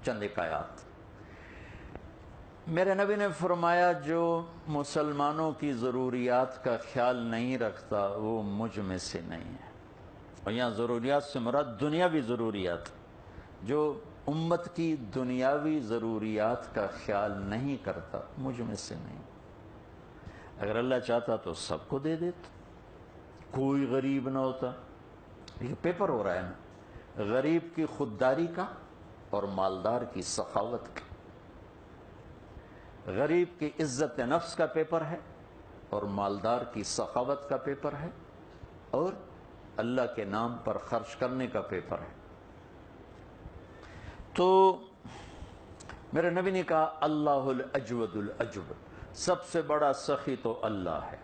چند ایک آیات۔ میرے نبی نے فرمایا جو مسلمانوں کی ضروریات کا خیال نہیں رکھتا وہ مجھ میں سے نہیں ہے۔ اور یہاں ضروریات سے مراد دنیاوی ضروریات، جو امت کی دنیاوی ضروریات کا خیال نہیں کرتا مجھ میں سے نہیں۔ اگر اللہ چاہتا تو سب کو دے دیتا، کوئی غریب نہ ہوتا۔ یہ پیپر ہو رہا ہے نا، غریب کی خودداری کا اور مالدار کی سخاوت کا۔ غریب کی عزت نفس کا پیپر ہے اور مالدار کی سخاوت کا پیپر ہے، اور اللہ کے نام پر خرچ کرنے کا پیپر ہے۔ تو میرے نبی نے کہا اللہ الاجود الاجود، سب سے بڑا سخی تو اللہ ہے۔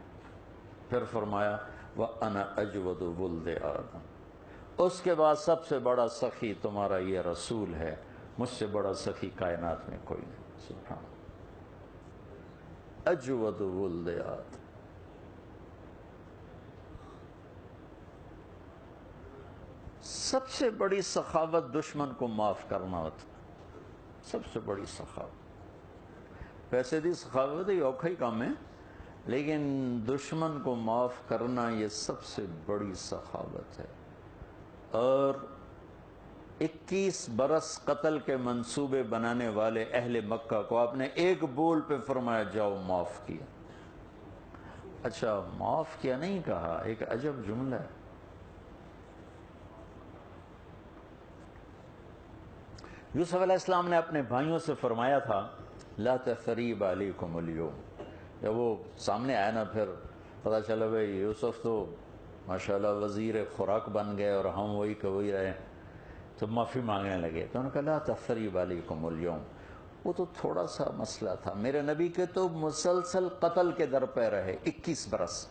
پھر فرمایا وَأَنَا أَجْوَدُ وُلْدِ آدم، اس کے بعد سب سے بڑا سخی تمہارا یہ رسول ہے، مجھ سے بڑا سخی کائنات میں کوئی نہیں۔ سبحان اللہ، اجود ولد آدم۔ سب سے بڑی سخاوت دشمن کو معاف کرنا ہوتا، سب سے بڑی سخاوت۔ پیسے دی سخاوت یہ اوکھا ہی کام ہے، لیکن دشمن کو معاف کرنا یہ سب سے بڑی سخاوت ہے۔ اور 21 برس قتل کے منصوبے بنانے والے اہل مکہ کو آپ نے ایک بول پہ فرمایا جاؤ معاف کیا۔ اچھا معاف کیا نہیں کہا، ایک عجب جملہ ہے۔ یوسف علیہ السلام نے اپنے بھائیوں سے فرمایا تھا لا تثریب علیکم اليوم، جب وہ سامنے آیا نا پھر پتہ چلا بھائی یوسف تو ماشاءاللہ وزیر خوراک بن گئے اور ہم وہی کہ وہی رہے، تو معافی مانگنے لگے۔ تو انہوں نے کہا لا تثریب علیکم اليوم، وہ تو تھوڑا سا مسئلہ تھا، میرے نبی کے تو مسلسل قتل کے در پہ رہے 21 برس۔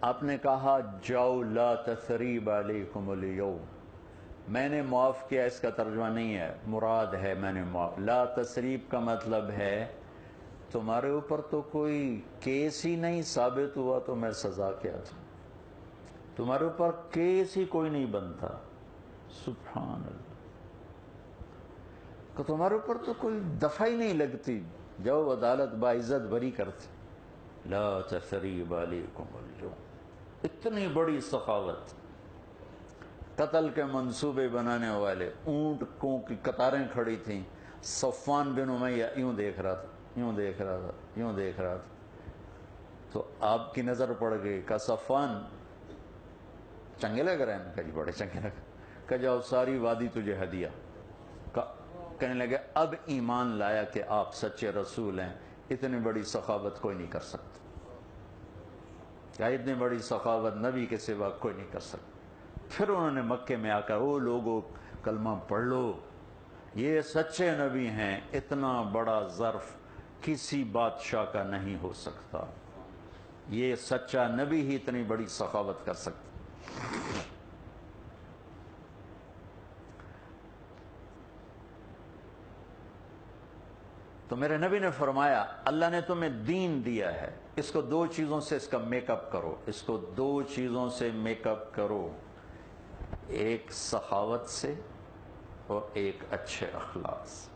آپ نے کہا جاؤ لا تثریب علیکم اليوم، میں نے معاف کیا، اس کا ترجمہ نہیں ہے، مراد ہے میں نے معاف۔ لا تثریب کا مطلب ہے تمہارے اوپر تو کوئی کیس ہی نہیں ثابت ہوا تو میں سزا کیا تھا، تمہارے اوپر کیس ہی کوئی نہیں بنتا، سبحان اللہ، کہ تمہارے اوپر تو کوئی دفعہ ہی نہیں لگتی، جاؤ عدالت باعزت بری کرتی۔ لا تثریب علیکم اليوم، اتنی بڑی سخاوت۔ قتل کے منصوبے بنانے والے اونٹ کو کی قطاریں کھڑی تھیں، صفوان بن امیہ یوں دیکھ رہا تھا، یوں دیکھ رہا تھا، یوں دیکھ رہا تھا، تو آپ کی نظر پڑ گئی کہ صفوان چنگے لگ رہے ہیں، کہ جی بڑے چنگے لگ، کہ جاؤ ساری وادی تجھے ہدیہ۔ کہنے لگے اب ایمان لایا کہ آپ سچے رسول ہیں، اتنی بڑی سخاوت کوئی نہیں کر سکتا، کیا اتنی بڑی سخاوت نبی کے سوا کوئی نہیں کر سکتا۔ پھر انہوں نے مکے میں آ کر او لوگو کلمہ پڑھ لو، یہ سچے نبی ہیں، اتنا بڑا ظرف کسی بادشاہ کا نہیں ہو سکتا، یہ سچا نبی ہی اتنی بڑی سخاوت کر سکتا۔ تو میرے نبی نے فرمایا اللہ نے تمہیں دین دیا ہے، اس کو دو چیزوں سے اس کا میک اپ کرو، اس کو دو چیزوں سے میک اپ کرو، ایک سخاوت سے اور ایک اچھے اخلاق سے،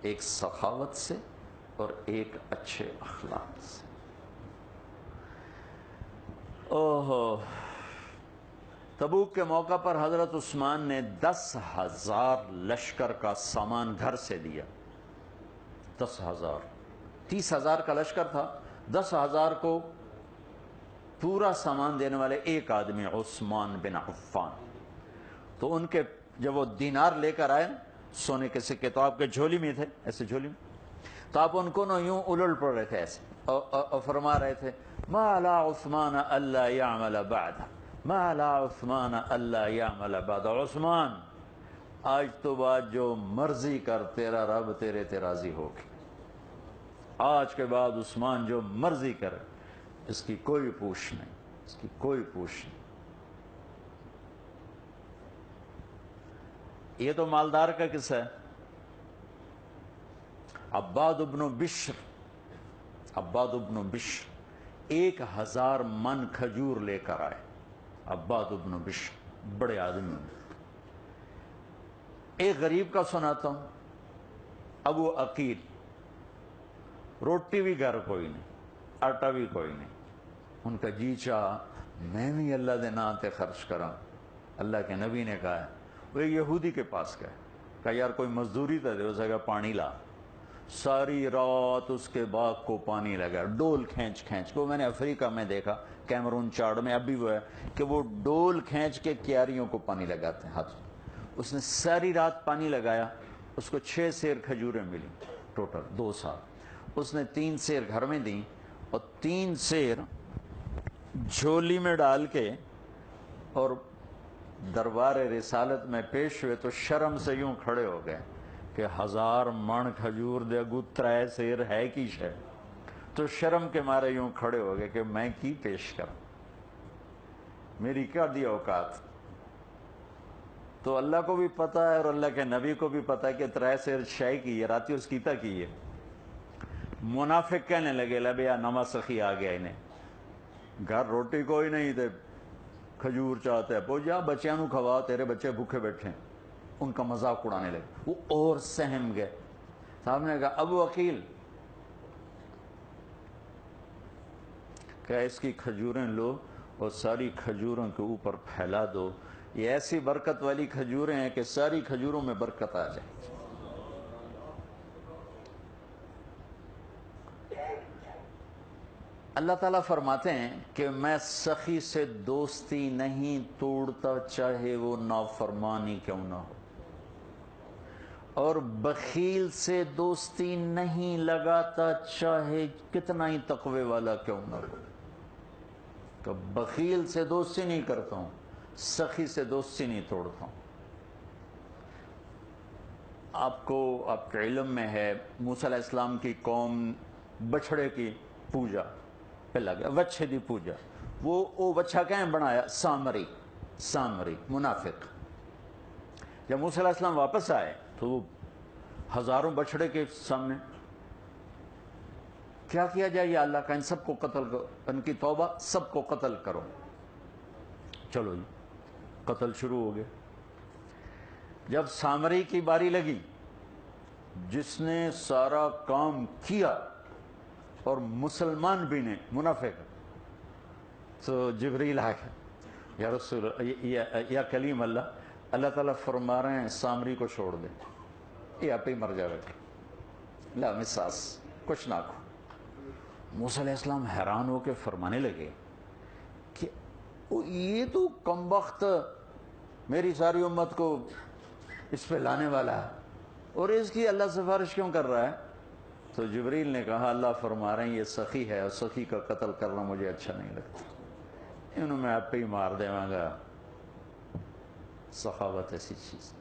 ایک سخاوت سے اور ایک اچھے اخلاق سے۔ اوہو، تبوک کے موقع پر حضرت عثمان نے 10,000 لشکر کا سامان گھر سے دیا، 10,000، 30,000 کا لشکر تھا، 10,000 کو پورا سامان دینے والے ایک آدمی عثمان بن عفان۔ تو ان کے جب وہ دینار لے کر آئے سونے کے سکے، تو آپ کے جھولی میں تھے، ایسے جھولی میں، تو آپ ان کو یوں الٹ پڑ رہے تھے ایسے، اور فرما رہے تھے ما لا عثمان الا یعمل بعد، ما لا عثمان الا یعمل بعد، عثمان آج تو بعد جو مرضی کر، تیرا رب تیرے تے راضی ہوگی، آج کے بعد عثمان جو مرضی کرے، اس کی کوئی پوچھ نہیں، اس کی کوئی پوچھ نہیں۔ یہ تو مالدار کا قصہ ہے۔ عباد بن بشر، عباد بن بشر 1,000 من کھجور لے کر آئے، عباد بن بشر بڑے آدمی ہیں۔ ایک غریب کا سناتا ہوں، ابو عقیل، روٹی بھی گھر کوئی نہیں، آٹا بھی کوئی نہیں، ان کا جی چاہا میں بھی اللہ دے نام تے خرچ کراں۔ اللہ کے نبی نے کہا ہے، وہ ایک یہودی کے پاس گئے، کہا یار کوئی مزدوری تو دے، اسے کہا پانی لا۔ ساری رات اس کے باغ کو پانی لگا، ڈول کھینچ کھینچ کو، میں نے افریقہ میں دیکھا، کیمرون چاڑ میں اب بھی وہ ہے کہ وہ ڈول کھینچ کے کیاریوں کو پانی لگاتے ہیں ہاتھ۔ اس نے ساری رات پانی لگایا، اس کو 6 سیر کھجوریں ملی، ٹوٹل 2 سال۔ اس نے 3 سیر گھر میں دیں اور 3 سیر جھولی میں ڈال کے اور دربار رسالت میں پیش ہوئے تو شرم سے یوں کھڑے ہو گئے کہ 1000 من کھجور دے گو 3 سیر ہے کی شے، تو شرم کے مارے یوں کھڑے ہو گئے کہ میں کی پیش کروں، میری کیا دی اوقات۔ تو اللہ کو بھی پتہ ہے اور اللہ کے نبی کو بھی پتہ ہے کہ 3 سیر شے کی ہے، راتی اس کیتا کی ہے۔ منافق کہنے لگے لبیا نما سخی آ گیا انہیں، گھر روٹی کوئی نہیں تھے، کھجور چاہتے ہیں، پو جا بچیاں نو کھوا، تیرے بچے بھوکے بیٹھے ہیں۔ ان کا مذاق اڑانے لگے، وہ اور سہم گئے۔ صاحب نے کہا ابو عقیل، کہ اس کی کھجوریں لو اور ساری کھجوروں کے اوپر پھیلا دو، یہ ایسی برکت والی کھجوریں ہیں کہ ساری کھجوروں میں برکت آ جائے۔ اللہ تعالیٰ فرماتے ہیں کہ میں سخی سے دوستی نہیں توڑتا چاہے وہ نافرمانی کیوں نہ ہو، اور بخیل سے دوستی نہیں لگاتا چاہے کتنا ہی تقوی والا کیوں نہ ہو۔ تو بخیل سے دوستی نہیں کرتا ہوں، سخی سے دوستی نہیں توڑتا ہوں۔ آپ کے علم میں ہے موسیٰ علیہ السلام کی قوم بچھڑے کی پوجا پہ لگا، وچھے دی پوجا، وہ بچہ کہیں بنایا؟ سامری منافق۔ جب موسیٰ علیہ السلام واپس آئے تو وہ ہزاروں بچھڑے کے سامنے کیا کیا جائے یا اللہ کا، ان سب کو قتل کرو، ان کی توبہ، سب کو قتل کرو۔ چلو جی قتل شروع ہو گئے۔ جب سامری کی باری لگی جس نے سارا کام کیا اور مسلمان بھی نے، منافق، تو جبریل آ گیا، یا رسول یا کلیم اللہ، اللہ تعالیٰ فرما رہے ہیں سامری کو چھوڑ دے، یہ آپ ہی مر جائے گا، لا مساس، کچھ نہ کھو۔ موسیٰ علیہ السلام حیران ہو کے فرمانے لگے کہ یہ تو کم وقت میری ساری امت کو اس پہ لانے والا ہے اور اس کی اللہ سفارش کیوں کر رہا ہے؟ تو جبریل نے کہا اللہ فرما رہے ہیں یہ سخی ہے اور سخی کا قتل کرنا مجھے اچھا نہیں لگتا، انہوں میں آپ پہ ہی مار دے گا۔ سخاوت ایسی چیز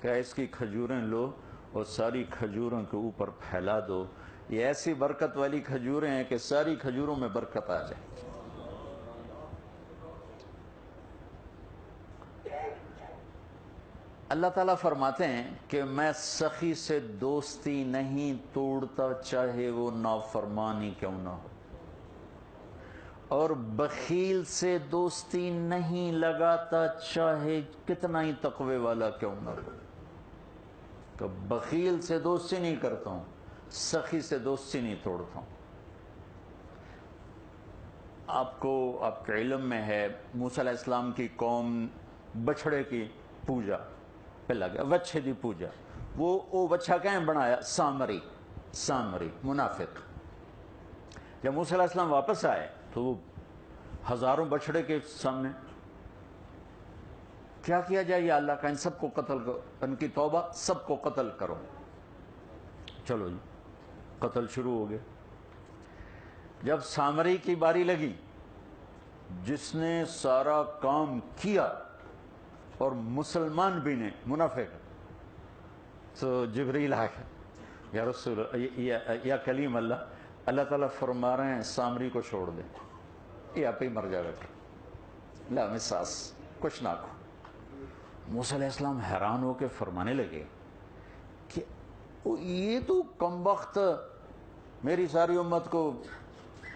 کہ اس کی کھجوریں لو اور ساری کھجوروں کے اوپر پھیلا دو، یہ ایسی برکت والی کھجوریں ہیں کہ ساری کھجوروں میں برکت آ جائے۔ اللہ تعالیٰ فرماتے ہیں کہ میں سخی سے دوستی نہیں توڑتا چاہے وہ نافرمانی کیوں نہ ہو، اور بخیل سے دوستی نہیں لگاتا چاہے کتنا ہی تقوی والا کیوں نہ ہو۔ تو بخیل سے دوستی نہیں کرتا ہوں، سخی سے دوستی نہیں توڑتا ہوں۔ آپ کے علم میں ہے موسیٰ علیہ السلام کی قوم بچھڑے کی پوجا پہ لگا، وچھے دی پوجا، وہ بچہ کہیں بنایا؟ سامری منافق۔ جب موسیٰ علیہ السلام واپس آئے تو وہ ہزاروں بچھڑے کے سامنے کیا کیا جائے یا اللہ کا، ان سب کو قتل کرو، ان کی توبہ، سب کو قتل کرو۔ چلو جی قتل شروع ہو گئے۔ جب سامری کی باری لگی جس نے سارا کام کیا اور مسلمان بھی نے، منافق، تو جبریل آ گیا، یا رسول یا کلیم اللہ، اللہ تعالیٰ فرما رہے ہیں سامری کو چھوڑ دے، یہ آپ ہی مر جائے گا، لا مساس، کچھ نہ کھو۔ موسیٰ علیہ السلام حیران ہو کے فرمانے لگے کہ یہ تو کم وقت میری ساری امت کو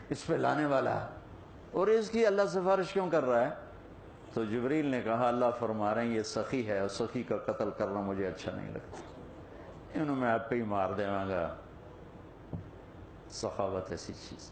اس پہ لانے والا ہے اور اس کی اللہ سفارش کیوں کر رہا ہے؟ تو جبریل نے کہا اللہ فرما رہے ہیں یہ سخی ہے اور سخی کا قتل کرنا مجھے اچھا نہیں لگتا، انہوں میں آپ پہ ہی مار دے گا۔ سخاوت ایسی چیز